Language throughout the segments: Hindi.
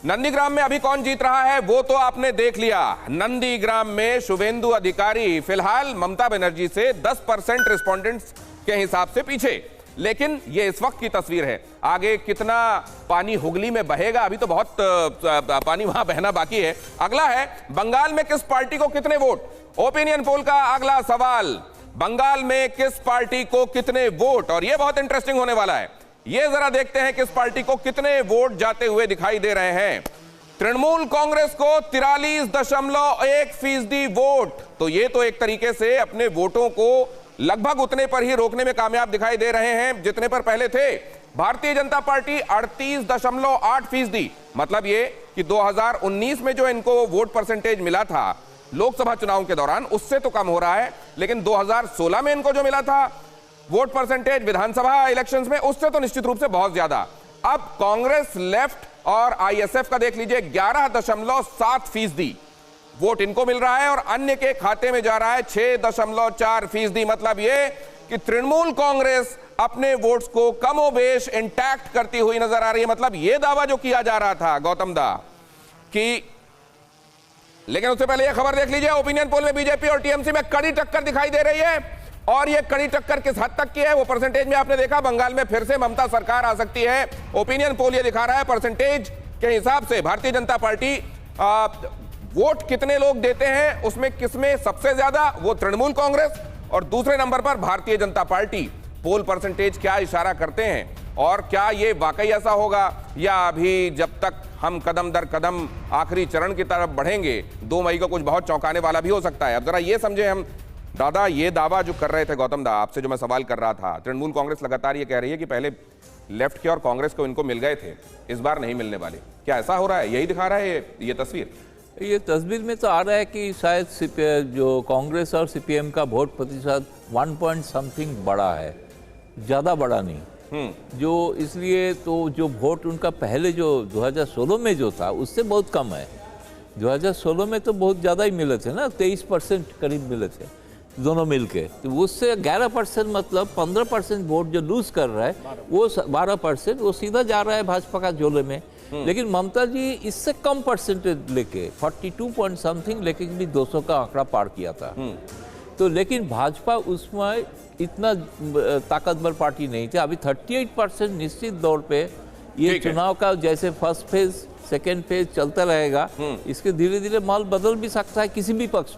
नंदीग्राम में अभी कौन जीत रहा है वो तो आपने देख लिया। नंदीग्राम में शुभेंदु अधिकारी फिलहाल ममता बनर्जी से 10% रिस्पोंडेंट्स के हिसाब से पीछे, लेकिन ये इस वक्त की तस्वीर है। आगे कितना पानी हुगली में बहेगा, अभी तो बहुत पानी वहां बहना बाकी है। अगला है बंगाल में किस पार्टी को कितने वोट। ओपिनियन पोल का अगला सवाल, बंगाल में किस पार्टी को कितने वोट, और यह बहुत इंटरेस्टिंग होने वाला है। ये जरा देखते हैं किस पार्टी को कितने वोट जाते हुए दिखाई दे रहे हैं। तृणमूल कांग्रेस को 43.1% वोट, तो ये तो एक तरीके से अपने वोटों को लगभग उतने पर ही रोकने में कामयाब दिखाई दे रहे हैं जितने पर पहले थे। भारतीय जनता पार्टी 38.8%, मतलब ये कि 2019 में जो इनको वोट परसेंटेज मिला था लोकसभा चुनाव के दौरान, उससे तो कम हो रहा है, लेकिन 2016 में इनको जो मिला था वोट परसेंटेज विधानसभा इलेक्शंस में, उससे तो निश्चित रूप से बहुत ज्यादा। अब कांग्रेस, लेफ्ट और आईएसएफ का देख लीजिए, 11.7% वोट इनको मिल रहा है और अन्य के खाते में जा रहा है 6.4%। मतलब ये कि तृणमूल कांग्रेस अपने वोट्स को कमोबेश इंटैक्ट करती हुई नजर आ रही है। मतलब ये दावा जो किया जा रहा था गौतम दा कि, लेकिन उससे पहले यह खबर देख लीजिए, ओपिनियन पोल में बीजेपी और टीएमसी में कड़ी टक्कर दिखाई दे रही है। और यह कड़ी टक्कर किस हद तक की है वो परसेंटेज में आपने देखा। बंगाल में फिर से ममता सरकार आ सकती है। ओपिनियन पोल ये दिखा रहा है परसेंटेज के हिसाब से भारतीय जनता पार्टी वोट कितने लोग देते हैं उसमें किसमें सबसे ज्यादा, वो तृणमूल कांग्रेस, और दूसरे नंबर पर भारतीय जनता पार्टी। पोल परसेंटेज क्या इशारा करते हैं और क्या ये वाकई ऐसा होगा, या अभी जब तक हम कदम दर कदम आखिरी चरण की तरफ बढ़ेंगे 2 मई को कुछ बहुत चौंकाने वाला भी हो सकता है। अब जरा ये समझे हम दादा, ये दावा जो कर रहे थे गौतम दा, आपसे जो मैं सवाल कर रहा था, तृणमूल कांग्रेस लगातार ये कह रही है कि पहले लेफ्ट के और कांग्रेस को इनको मिल गए थे, इस बार नहीं मिलने वाले। क्या ऐसा हो रहा है? यही दिखा रहा है ये तस्वीर? ये तस्वीर में तो आ रहा है कि शायद जो कांग्रेस और सीपीएम का वोट प्रतिशत 1 पॉइंट समथिंग बड़ा है, ज़्यादा बड़ा नहीं। जो इसलिए तो जो वोट उनका पहले जो 2016 में जो था उससे बहुत कम है। 2016 में तो बहुत ज़्यादा ही मिले थे ना, 23% करीब मिले थे दोनों मिलके, तो उससे 11%, मतलब 15% वोट जो लूज कर रहा है वो 12%, वो सीधा जा रहा है भाजपा का झोले में। लेकिन ममता जी इससे कम परसेंटेज लेके 42 पॉइंट समथिंग लेके भी 200 का आंकड़ा पार किया था। तो लेकिन भाजपा उसमें इतना ताकतवर पार्टी नहीं थी। अभी 38% निश्चित तौर पे ये चुनाव का जैसे फर्स्ट फेज सेकेंड फेज चलता रहेगा, इसके धीरे धीरे माहौल बदल भी सकता है। किसी भी पक्ष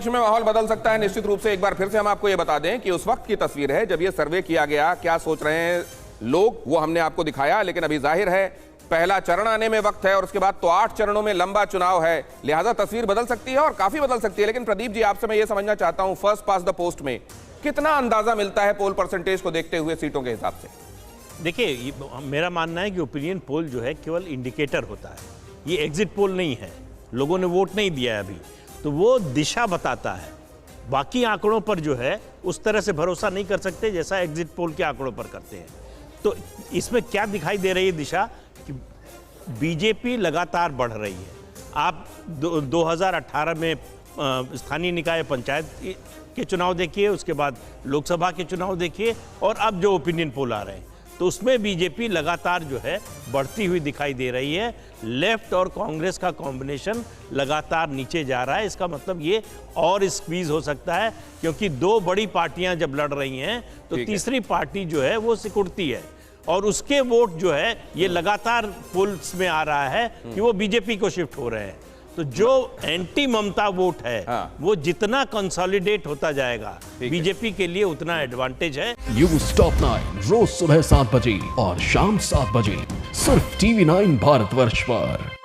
में माहौल बदल सकता है निश्चित रूप से। एक बार फिर से हम आपको ये बता दें कि उस वक्त की तस्वीर है जब ये सर्वे किया गया, क्या सोच रहे हैं लोग वो हमने आपको दिखाया। लेकिन अभी जाहिर है पहला चरण आने में वक्त है और उसके बाद तो 8 चरणों में लंबा चुनाव है, लिहाजा तस्वीर बदल सकती है और काफी बदल सकती है। लेकिन प्रदीप जी, आपसे मैं ये समझना चाहता हूं, फर्स्ट पास द पोस्ट में कितना अंदाजा मिलता है पोल परसेंटेज को देखते हुए सीटों के हिसाब से? देखिए, मेरा मानना है कि ओपिनियन पोल जो है केवल इंडिकेटर होता है, ये एग्जिट पोल नहीं है। लोगों ने वोट नहीं दिया है अभी, तो वो दिशा बताता है। बाकी आंकड़ों पर जो है उस तरह से भरोसा नहीं कर सकते जैसा एग्जिट पोल के आंकड़ों पर करते हैं। तो इसमें क्या दिखाई दे रही है दिशा कि बीजेपी लगातार बढ़ रही है। आप 2018 में स्थानीय निकाय पंचायत के चुनाव देखिए, उसके बाद लोकसभा के चुनाव देखिए, और अब जो ओपिनियन पोल आ रहे हैं तो उसमें बीजेपी लगातार जो है बढ़ती हुई दिखाई दे रही है। लेफ्ट और कांग्रेस का कॉम्बिनेशन लगातार नीचे जा रहा है। इसका मतलब ये और स्क्वीज हो सकता है, क्योंकि 2 बड़ी पार्टियां जब लड़ रही हैं तो तीसरी पार्टी जो है वो सिकुड़ती है, और उसके वोट जो है ये लगातार पोल्स में आ रहा है कि वो बीजेपी को शिफ्ट हो रहे हैं। तो जो एंटी ममता वोट है वो जितना कंसोलिडेट होता जाएगा बीजेपी के लिए उतना एडवांटेज है। न्यूज़ टॉप 9 रोज सुबह 7 बजे और शाम 7 बजे सिर्फ TV9 भारतवर्ष पर।